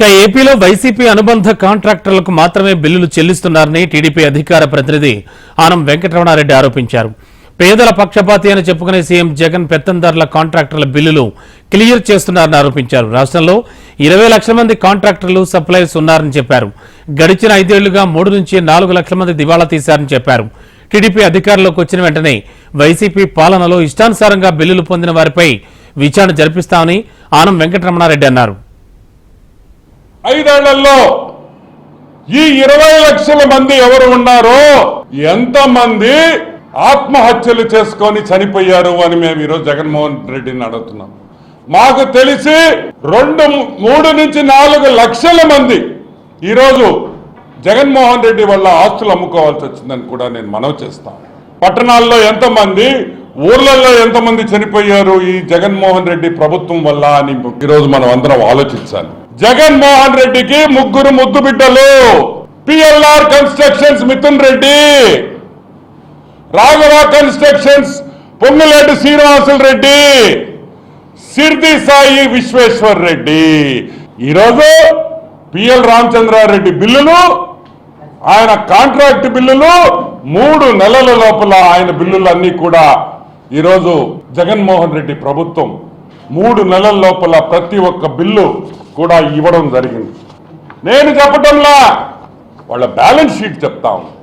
ఏపీలో వైసీపీ అనుబంధ కాంట్రాక్టర్లకు మాత్రమే బిల్లులు చెల్లిస్తున్నారని టీడీపీ అధికార ప్రతినిధి ఆనం వెంకటరమణారెడ్డి ఆరోపించారు. పేదల పక్షపాతి అని చెప్పుకునే సీఎం జగన్ పెత్తందారుల కాంట్రాక్టర్ల బిల్లులు క్లియర్ చేస్తున్నారని ఆరోపించారు. రాష్ట్రంలో 20 లక్షల మంది కాంట్రాక్టర్లు సప్లయర్స్ ఉన్నారని చెప్పారు. గడిచిన 5 ఏళ్లుగా 3 నుంచి 4 లక్షల మంది దివాళా తీశారని చెప్పారు. టీడీపీ అధికారంలోకి వచ్చిన వెంటనే వైసీపీ పాలనలో ఇష్టానుసారంగా బిల్లులు పొందిన వారిపై విచారణ జరిపిస్తామని ఆనం వెంకటరమణారెడ్డి అన్నారు. 5 ఏళ్లలో ఈ 20 లక్షల మంది ఎవరు ఉన్నారో, ఎంతమంది ఆత్మహత్యలు చేసుకొని చనిపోయారు అని మేము ఈరోజు జగన్మోహన్ రెడ్డిని అడుగుతున్నాం. మాకు తెలిసి 3 నుంచి 4 లక్షల మంది ఈరోజు జగన్మోహన్ రెడ్డి వల్ల ఆస్తులు అమ్ముకోవాల్సి వచ్చిందని కూడా నేను మనవి చేస్తాను. పట్టణాల్లో ఎంతమంది, ఊర్లలో ఎంతమంది చనిపోయారు ఈ జగన్మోహన్ రెడ్డి ప్రభుత్వం వల్ల అని ఈరోజు మనం అందరం ఆలోచించాలి. జగన్మోహన్ రెడ్డికి 3 ముద్దు బిడ్డలు. PLR constructions Mithun Reddy, Raghava constructions Ponguleti Srinivasulu Reddy, Shirdi Sai Vishweshwar Reddy. ఈరోజు పిఎల్ రామచంద్రారెడ్డి బిల్లులు, ఆయన కాంట్రాక్ట్ బిల్లులు 3 నెలల లోపల ఆయన బిల్లులన్నీ కూడా ఈరోజు జగన్మోహన్ రెడ్డి ప్రభుత్వం 3 నెలల లోపల ప్రతి ఒక్క బిల్లు కూడా ఇవ్వడం జరిగింది. నేను చెప్పటంలా వాళ్ళ బ్యాలెన్స్ షీట్ చెప్తా ఉన్నాను.